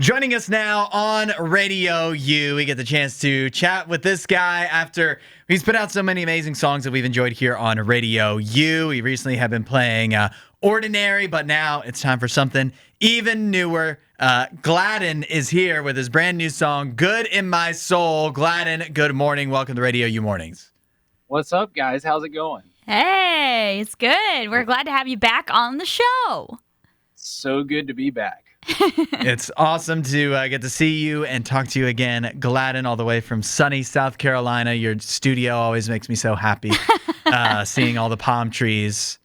Joining us now on Radio U, we get the chance to chat with this guy after he's put out so many amazing songs that we've enjoyed here on Radio U. We recently have been playing Ordinary, but now it's time for something even newer. Gladden is here with his brand new song, Good in My Soul. Gladden, good morning. Welcome to Radio U Mornings. What's up, guys? How's it going? Hey, it's good. We're glad to have you back on the show. So good to be back. It's awesome to get to see you and talk to you again. Gladden, all the way from sunny South Carolina. Your studio always makes me so happy, seeing all the palm trees.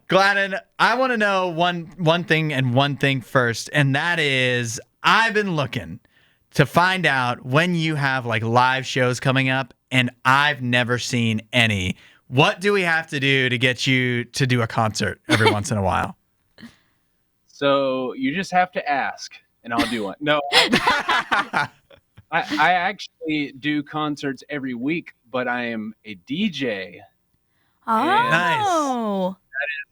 Gladden, I want to know one thing first, and that is I've been looking to find out when you have like live shows coming up, and I've never seen any. What do we have to do to get you to do a concert every once in a while? So you just have to ask, and I'll do one. No, I actually do concerts every week, but I am a DJ. Oh, Nice.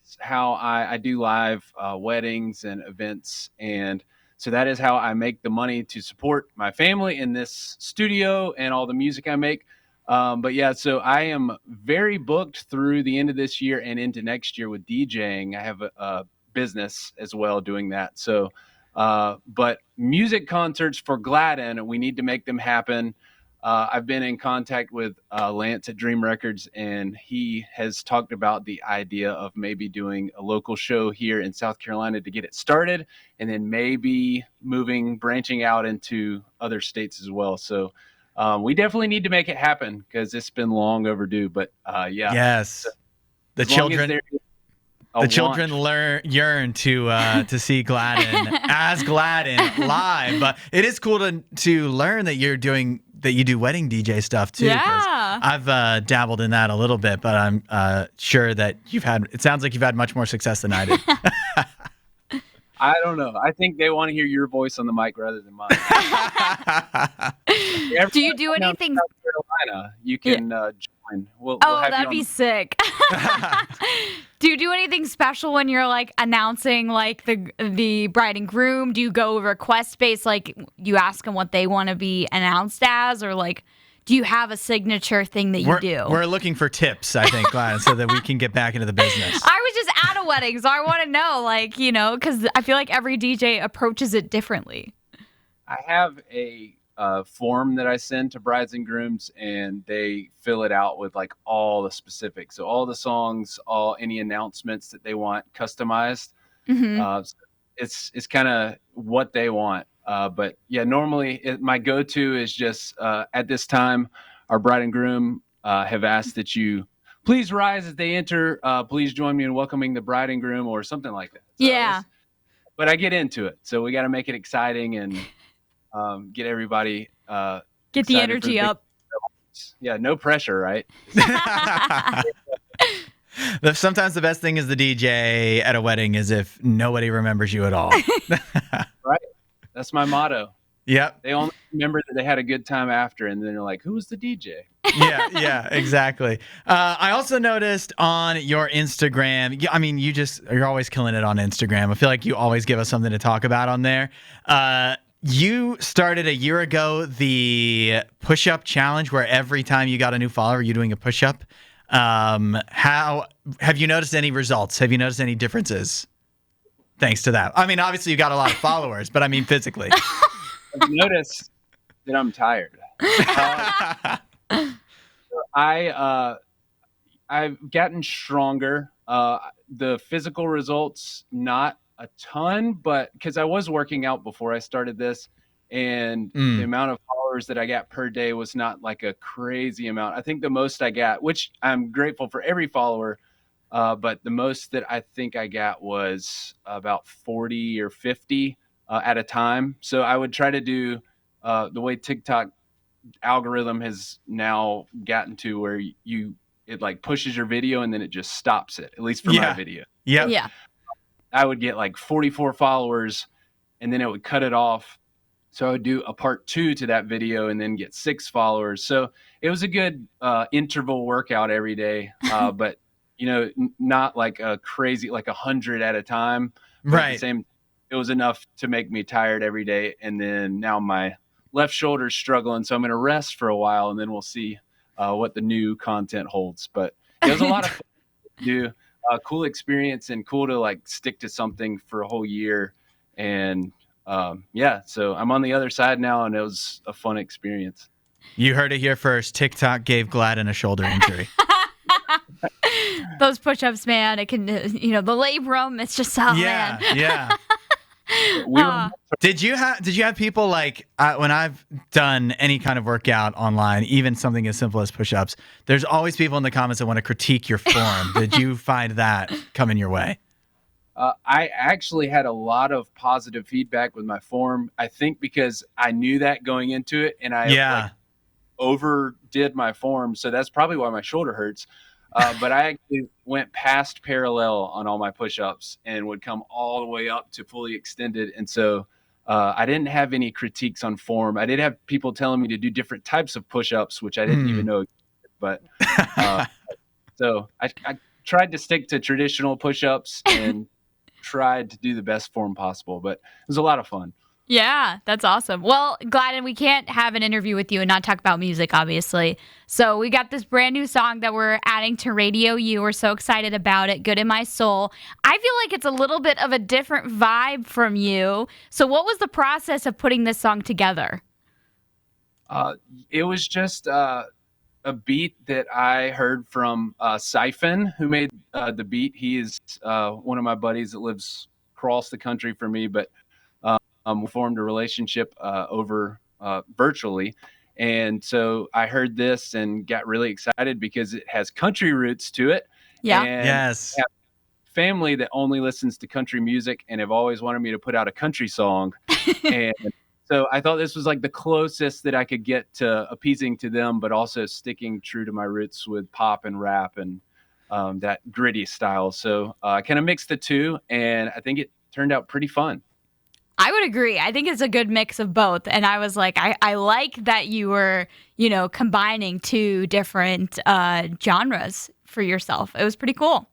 That's how I do live weddings and events, and so that is how I make the money to support my family in this studio and all the music I make. But yeah, so I am very booked through the end of this year and into next year with DJing. I have a business as well doing that. So, but music concerts for Gladden, we need to make them happen. I've been in contact with Lance at Dream Records, and he has talked about the idea of maybe doing a local show here in South Carolina to get it started, and then maybe branching out into other states as well. So we definitely need to make it happen because it's been long overdue. But yeah, Yes. The children yearn to see Gladden as Gladden live. But it is cool to learn that you do wedding DJ stuff too. 'Cause yeah. I've dabbled in that a little bit, but I'm sure that it sounds like you've had much more success than I did. I don't know. I think they want to hear your voice on the mic rather than mine. Do you do anything? South Carolina, you can join. We'll Oh, have that'd you on be sick. Do you do anything special when you're like announcing like the bride and groom? Do you go request based, like you ask them what they want to be announced as, or like do you have a signature thing that you do? We're looking for tips, I think, Gladden, so that we can get back into the business. I was just at a wedding, so I want to know, like, because I feel like every DJ approaches it differently. I have a form that I send to brides and grooms, and they fill it out with like all the specifics. So all the songs, any announcements that they want customized. Mm-hmm. So it's kind of what they want. But yeah, normally my go-to is just at this time, our bride and groom have asked that you please rise as they enter. Please join me in welcoming the bride and groom, or something like that. So Yeah. but I get into it, so we got to make it exciting and get everybody Get the excited energy for the up. Yeah, no pressure, right? Sometimes the best thing is the DJ at a wedding is if nobody remembers you at all. Right. That's my motto. Yep. They only remember that they had a good time after, and then they're like, "Who was the DJ?" Yeah, exactly. I also noticed on your Instagram, I mean, you're always killing it on Instagram. I feel like you always give us something to talk about on there. You started a year ago the push-up challenge, where every time you got a new follower, you're doing a push-up. How have you noticed any results? Have you noticed any differences thanks to that? I mean, obviously you got a lot of followers, but I mean physically. I've noticed that I'm tired. I've gotten stronger. The physical results, not a ton, but because I was working out before I started this, and the amount of followers that I got per day was not like a crazy amount. I think the most I got, which I'm grateful for every follower, but the most that I think I got was about 40 or 50 at a time. So I would try to do the way TikTok algorithm has now gotten to, where it like pushes your video and then it just stops it, at least for my video. Yep. Yeah. I would get like 44 followers, and then it would cut it off. So I would do a part 2 to that video and then get 6 followers. So it was a good interval workout every day, but not like a crazy, like 100 at a time. But at Right. the same, it was enough to make me tired every day. And then now my left shoulder's struggling, so I'm going to rest for a while, and then we'll see what the new content holds. But it was a lot of fun to do. Cool experience, and cool to like stick to something for a whole year. And yeah, so I'm on the other side now, and it was a fun experience. You heard it here first. TikTok gave Gladden a shoulder injury. Those push-ups, man, it can, the labrum, it's just, Yeah, man. yeah. We were, Did you have people like when I've done any kind of workout online, even something as simple as push-ups, there's always people in the comments that want to critique your form. Did you find that coming your way? I actually had a lot of positive feedback with my form. I think because I knew that going into it, and I like, overdid my form, so that's probably why my shoulder hurts. But I actually went past parallel on all my push-ups and would come all the way up to fully extended. And so I didn't have any critiques on form. I did have people telling me to do different types of push-ups, which I didn't even know. But so I tried to stick to traditional push-ups and tried to do the best form possible. But it was a lot of fun. Yeah, that's awesome. Well, Gladden, we can't have an interview with you and not talk about music, obviously. So we got this brand new song that we're adding to RadioU. We're so excited about it. Good in My Soul. I feel like it's a little bit of a different vibe from you. So what was the process of putting this song together? It was just a beat that I heard from Siphon, who made the beat. He is one of my buddies that lives across the country from me, but we formed a relationship over virtually. And so I heard this and got really excited because it has country roots to it. Yeah. And Yes. I have family that only listens to country music and have always wanted me to put out a country song. And so I thought this was like the closest that I could get to appeasing to them, but also sticking true to my roots with pop and rap and that gritty style. So I kind of mixed the two, and I think it turned out pretty fun. I would agree. I think it's a good mix of both. And I was like, I like that you were, combining two different genres for yourself. It was pretty cool.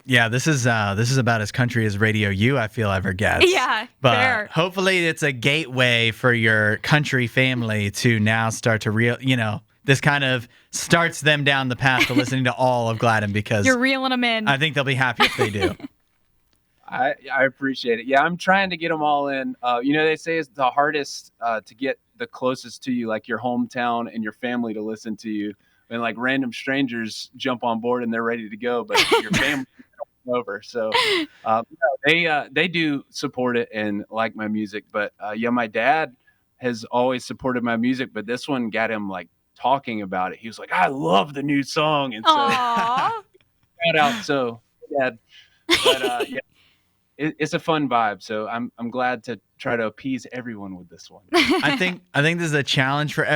Yeah, this is about as country as RadioU I feel ever gets. Yeah, but fair. hopefully it's a gateway for your country family to now start to this kind of starts them down the path to listening to all of Gladden, because You're reeling them in. I think they'll be happy if they do. I appreciate it. Yeah, I'm trying to get them all in. They say it's the hardest to get the closest to you, like your hometown and your family, to listen to you. And like random strangers jump on board and they're ready to go, but your family over. So they do support it and like my music. But my dad has always supported my music, but this one got him like talking about it. He was like, "I love the new song," and so Aww. shout out. So Dad, but yeah. It's a fun vibe, so I'm glad to try to appease everyone with this one. I think this is a challenge for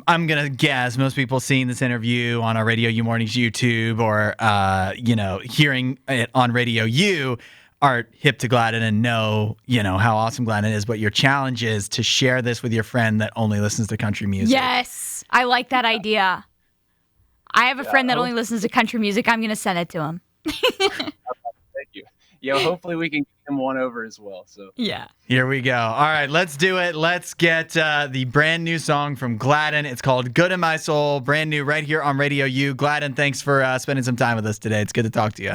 I'm gonna guess most people seeing this interview on our RadioU Mornings YouTube or hearing it on RadioU are hip to Gladden and know how awesome Gladden is. But your challenge is to share this with your friend that only listens to country music. Yes, I like that idea. I have a friend that only listens to country music. I'm gonna send it to him. Thank you. Yeah, hopefully we can get him one over as well. So Yeah. Here we go. All right, let's do it. Let's get the brand new song from Gladden. It's called "Good in My Soul," brand new right here on RadioU. Gladden, thanks for spending some time with us today. It's good to talk to you.